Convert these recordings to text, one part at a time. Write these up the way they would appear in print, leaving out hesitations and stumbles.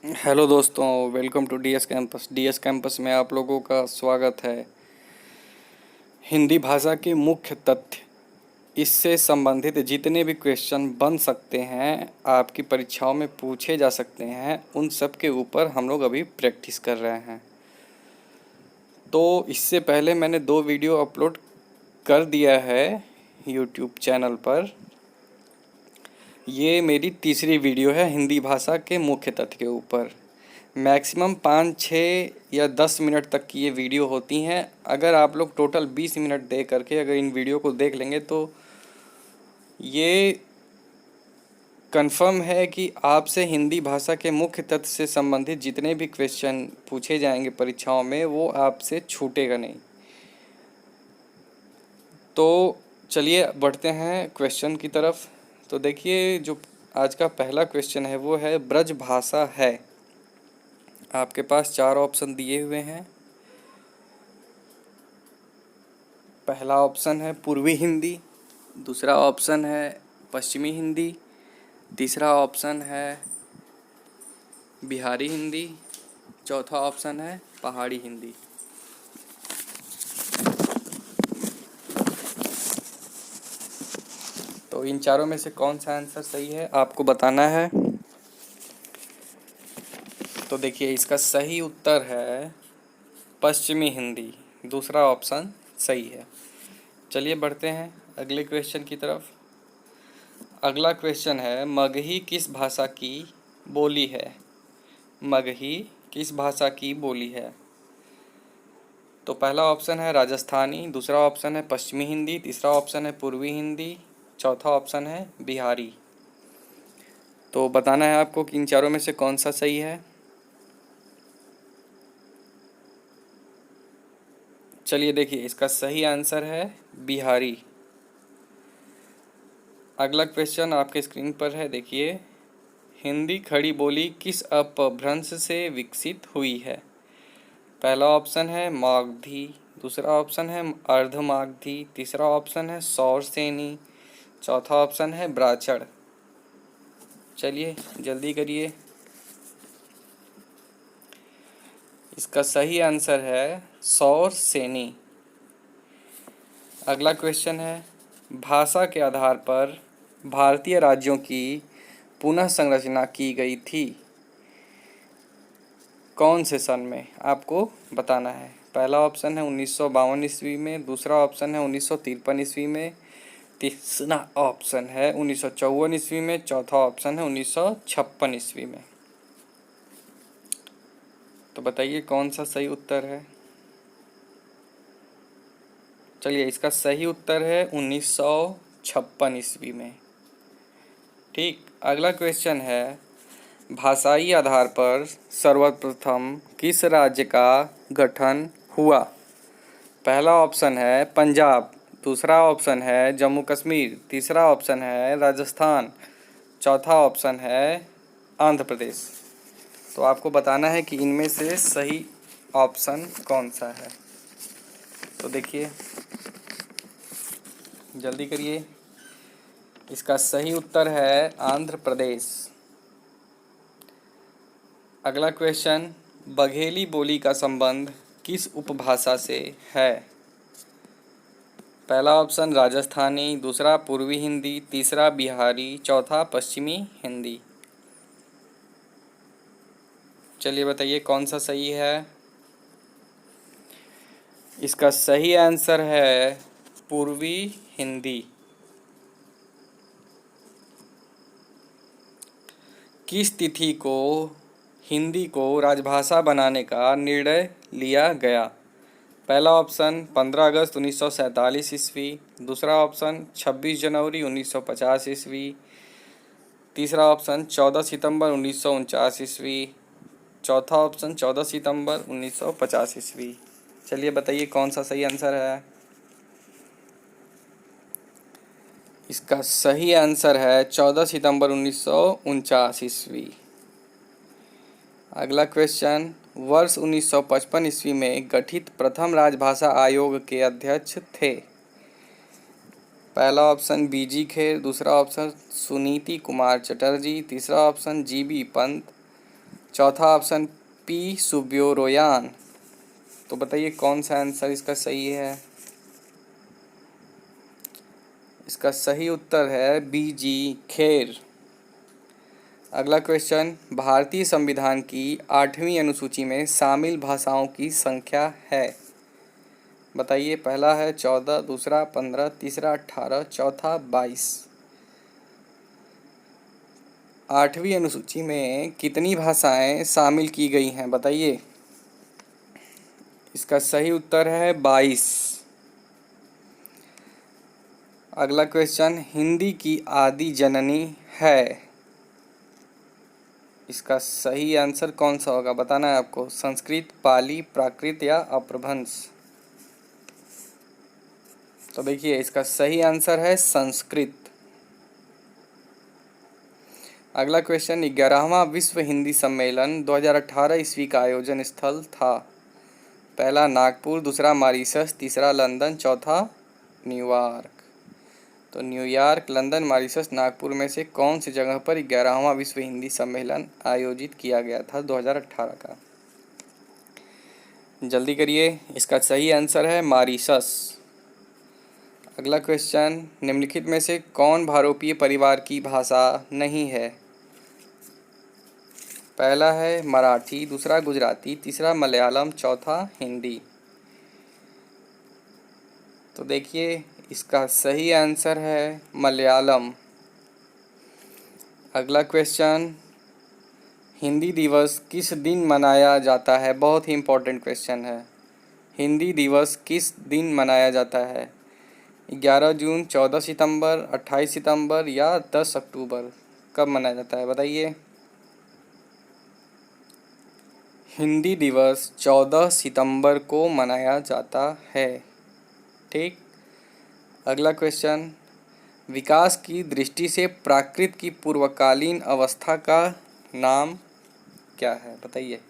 Hello दोस्तों, welcome to DS campus. DS campus में आप लोगों का स्वागत है। हिंदी भाषा के मुख्य तथ्य, इससे संबंधित जितने भी क्वेश्चन बन सकते हैं, आपकी परीक्षाओं में पूछे जा सकते हैं, उन सब के ऊपर हम लोग अभी प्रैक्टिस कर रहे हैं। तो इससे पहले मैंने 2 वीडियो अपलोड कर दिया है यूट्यूब चैनल पर। ये मेरी तीसरी वीडियो है हिंदी भाषा के मुख्य तथ्य के ऊपर। मैक्सिमम 5, 6 या 10 मिनट तक की ये वीडियो होती हैं। अगर आप लोग टोटल 20 मिनट दे करके अगर इन वीडियो को देख लेंगे तो ये कंफर्म है कि आपसे हिंदी भाषा के मुख्य तथ्य से संबंधित जितने भी क्वेश्चन पूछे जाएंगे परीक्षाओं में, वो आपसे छूटेगा नहीं। तो चलिए बढ़ते हैं क्वेश्चन की तरफ। तो देखिए, जो आज का पहला क्वेश्चन है वो है ब्रज भाषा है। आपके पास 4 ऑप्शन दिए हुए हैं। पहला ऑप्शन है पूर्वी हिंदी, दूसरा ऑप्शन है पश्चिमी हिंदी, तीसरा ऑप्शन है बिहारी हिंदी, चौथा ऑप्शन है पहाड़ी हिंदी। तो इन चारों में से कौन सा आंसर सही है आपको बताना है। तो देखिए, इसका सही उत्तर है पश्चिमी हिंदी। दूसरा ऑप्शन सही है। चलिए बढ़ते हैं अगले क्वेश्चन की तरफ। अगला क्वेश्चन है मगही किस भाषा की बोली है। मगही किस भाषा की बोली है। तो पहला ऑप्शन है राजस्थानी, दूसरा ऑप्शन है पश्चिमी हिंदी, तीसरा ऑप्शन है पूर्वी हिंदी, चौथा ऑप्शन है बिहारी। तो बताना है आपको कि इन चारों में से कौन सा सही है। चलिए देखिए, इसका सही आंसर है बिहारी। अगला क्वेश्चन आपके स्क्रीन पर है, देखिए। हिंदी खड़ी बोली किस अपभ्रंश से विकसित हुई है। पहला ऑप्शन है मागधी, दूसरा ऑप्शन है अर्धमागधी, तीसरा ऑप्शन है सौरसेनी, चौथा ऑप्शन है ब्राह्मण। चलिए जल्दी करिए। इसका सही आंसर है सौरसेनी। अगला क्वेश्चन है भाषा के आधार पर भारतीय राज्यों की पुनः संरचना की गई थी। कौन से सन में आपको बताना है। पहला ऑप्शन है 1952 ईस्वी में, दूसरा ऑप्शन है 1953 ईस्वी में, तीसरा ऑप्शन है 1954 ईस्वी में, चौथा ऑप्शन है 1956 ईस्वी में। तो बताइए कौन सा सही उत्तर है। चलिए, इसका सही उत्तर है 1956 ईस्वी में। ठीक। अगला क्वेश्चन है भाषाई आधार पर सर्वप्रथम किस राज्य का गठन हुआ। पहला ऑप्शन है पंजाब, दूसरा ऑप्शन है जम्मू कश्मीर, तीसरा ऑप्शन है राजस्थान, चौथा ऑप्शन है आंध्र प्रदेश। तो आपको बताना है कि इनमें से सही ऑप्शन कौन सा है। तो देखिए जल्दी करिए। इसका सही उत्तर है आंध्र प्रदेश। अगला क्वेश्चन बघेली बोली का संबंध किस उपभाषा से है। पहला ऑप्शन राजस्थानी, दूसरा पूर्वी हिंदी, तीसरा बिहारी, चौथा पश्चिमी हिंदी। चलिए बताइए कौन सा सही है। इसका सही आंसर है पूर्वी हिंदी। किस तिथि को हिंदी को राजभाषा बनाने का निर्णय लिया गया। पहला ऑप्शन 15 अगस्त 1947 ईस्वी, दूसरा ऑप्शन 26 जनवरी 1950 ईस्वी, तीसरा ऑप्शन 14 सितंबर 1949 ईस्वी, चौथा ऑप्शन 14 सितंबर 1950 ईस्वी। चलिए बताइए कौन सा सही आंसर है। इसका सही आंसर है 14 सितंबर 1949 ईस्वी। अगला क्वेश्चन वर्ष 1955 ईस्वी में गठित प्रथम राजभाषा आयोग के अध्यक्ष थे। पहला ऑप्शन बीजी खेर, दूसरा ऑप्शन सुनीति कुमार चटर्जी, तीसरा ऑप्शन जीबी पंत, चौथा ऑप्शन पी सुब्योरोयान। तो बताइए कौन सा आंसर इसका सही है। इसका सही उत्तर है बी जी खेर। अगला क्वेश्चन, भारतीय संविधान की 8वीं अनुसूची में शामिल भाषाओं की संख्या है। बताइए, पहला है 14, दूसरा 15, तीसरा 18, चौथा 22। 8वीं अनुसूची में कितनी भाषाएं शामिल की गई हैं बताइए। इसका सही उत्तर है 22। अगला क्वेश्चन, हिंदी की आदि जननी है। इसका सही आंसर कौन सा होगा बताना है आपको। संस्कृत, पाली, प्राकृत या अपभ्रंश। तो देखिए इसका सही आंसर है संस्कृत। अगला क्वेश्चन, 11वां विश्व हिंदी सम्मेलन 2018 ईस्वी का आयोजन स्थल था। पहला नागपुर, दूसरा मॉरिशस, तीसरा लंदन, चौथा न्यूयॉर्क। तो न्यूयॉर्क, लंदन, मॉरिशस, नागपुर में से कौन सी जगह पर 11वां विश्व हिंदी सम्मेलन आयोजित किया गया था 2018 का। जल्दी करिए, इसका सही आंसर है मॉरिशस। अगला क्वेश्चन, निम्नलिखित में से कौन भारोपीय परिवार की भाषा नहीं है। पहला है मराठी, दूसरा गुजराती, तीसरा मलयालम, चौथा हिंदी। तो देखिए इसका सही आंसर है मलयालम। अगला क्वेश्चन, हिंदी दिवस किस दिन मनाया जाता है। बहुत ही इम्पोर्टेंट क्वेश्चन है। हिंदी दिवस किस दिन मनाया जाता है। 11 जून, 14 सितंबर, 28 सितंबर या 10 अक्टूबर। कब मनाया जाता है बताइए। हिंदी दिवस 14 सितंबर को मनाया जाता है। ठीक। अगला क्वेश्चन, विकास की दृष्टि से प्राकृत की पूर्वकालीन अवस्था का नाम क्या है बताइए।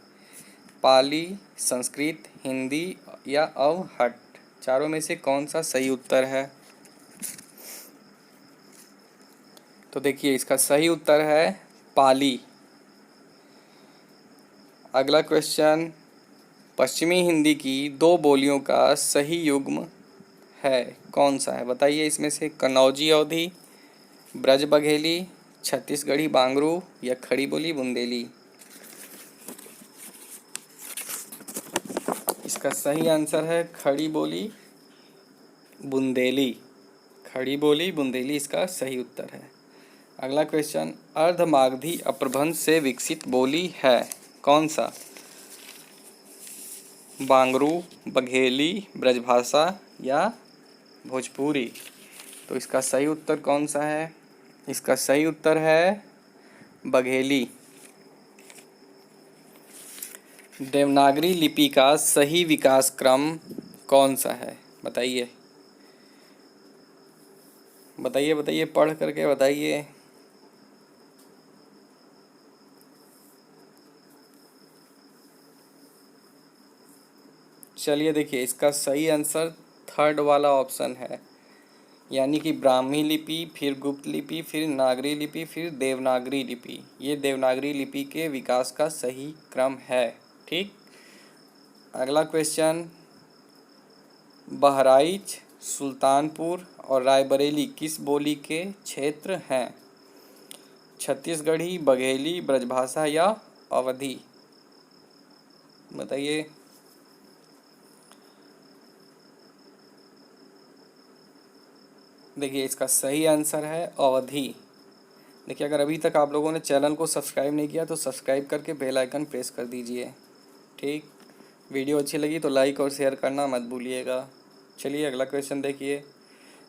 पाली, संस्कृत, हिंदी या अवहट। चारों में से कौन सा सही उत्तर है। तो देखिए इसका सही उत्तर है पाली। अगला क्वेश्चन, पश्चिमी हिंदी की 2 बोलियों का सही युग्म है कौन सा है बताइए। इसमें से कन्नौजी अवधी, ब्रज बघेली, छत्तीसगढ़ी बांगरू या खड़ी बोली बुंदेली। इसका सही आंसर है खड़ी बोली बुंदेली। खड़ी बोली बुंदेली इसका सही उत्तर है। अगला क्वेश्चन, अर्धमागधी अपभ्रंश से विकसित बोली है कौन सा। बांगरू, बघेली, ब्रजभाषा या भोजपुरी। तो इसका सही उत्तर कौन सा है। इसका सही उत्तर है बघेली। देवनागरी लिपि का सही विकास क्रम कौन सा है बताइए। बताइए बताइए, पढ़ करके बताइए। चलिए देखिए, इसका सही आंसर थर्ड वाला ऑप्शन है, यानी कि ब्राह्मी लिपि, फिर गुप्त लिपि, फिर नागरी लिपि, फिर देवनागरी लिपि। ये देवनागरी लिपि के विकास का सही क्रम है। ठीक। अगला क्वेश्चन, बहराइच, सुल्तानपुर और रायबरेली किस बोली के क्षेत्र हैं। छत्तीसगढ़ी, बघेली, ब्रजभाषा या अवधी। बताइए। देखिए इसका सही आंसर है अवधी। देखिए, अगर अभी तक आप लोगों ने चैनल को सब्सक्राइब नहीं किया तो सब्सक्राइब करके बेल आइकन प्रेस कर दीजिए। ठीक। वीडियो अच्छी लगी तो लाइक और शेयर करना मत भूलिएगा। चलिए अगला क्वेश्चन देखिए,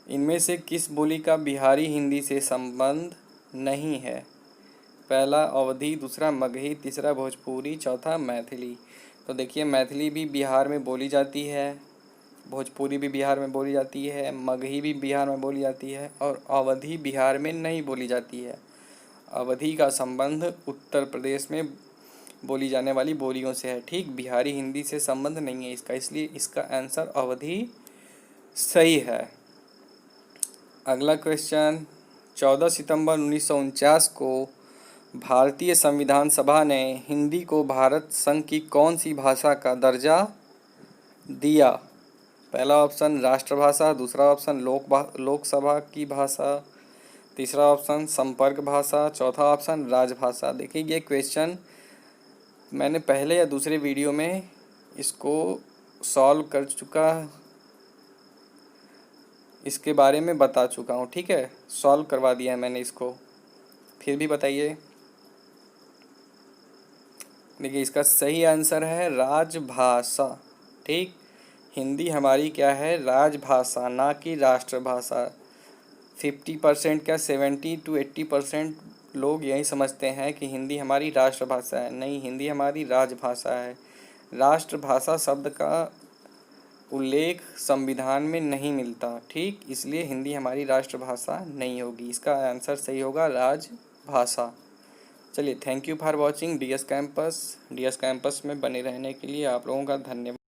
इनमें से किस बोली का बिहारी हिंदी से संबंध नहीं है। पहला अवधी, दूसरा मगही, तीसरा भोजपुरी, चौथा मैथिली। तो देखिए मैथिली भी बिहार में बोली जाती है, भोजपुरी भी बिहार में बोली जाती है, मगही भी बिहार में बोली जाती है और अवधी बिहार में नहीं बोली जाती है। अवधी का संबंध उत्तर प्रदेश में बोली जाने वाली बोलियों से है। ठीक, बिहारी हिंदी से संबंध नहीं है इसका, इसलिए इसका आंसर अवधी सही है। अगला क्वेश्चन, 14 सितंबर 1949 को भारतीय संविधान सभा ने हिंदी को भारत संघ की कौन सी भाषा का दर्जा दिया? पहला ऑप्शन राष्ट्रभाषा, दूसरा ऑप्शन लोकसभा की भाषा, तीसरा ऑप्शन संपर्क भाषा, चौथा ऑप्शन राजभाषा। देखिए ये क्वेश्चन मैंने पहले या दूसरे वीडियो में इसको सॉल्व कर चुका, इसके बारे में बता चुका हूँ, ठीक है, सॉल्व करवा दिया है मैंने इसको। फिर भी बताइए। देखिए इसका सही आंसर है राजभाषा। ठीक, हिंदी हमारी क्या है? राजभाषा, ना कि राष्ट्रभाषा। 50% क्या 70 to 80% लोग यही समझते हैं कि हिंदी हमारी राष्ट्रभाषा है। नहीं, हिंदी हमारी राजभाषा है। राष्ट्रभाषा शब्द का उल्लेख संविधान में नहीं मिलता, ठीक, इसलिए हिंदी हमारी राष्ट्रभाषा नहीं होगी। इसका आंसर सही होगा राजभाषा। चलिए, thank you for watching DS campus. DS campus में बने रहने के लिए आप लोगों का धन्यवाद।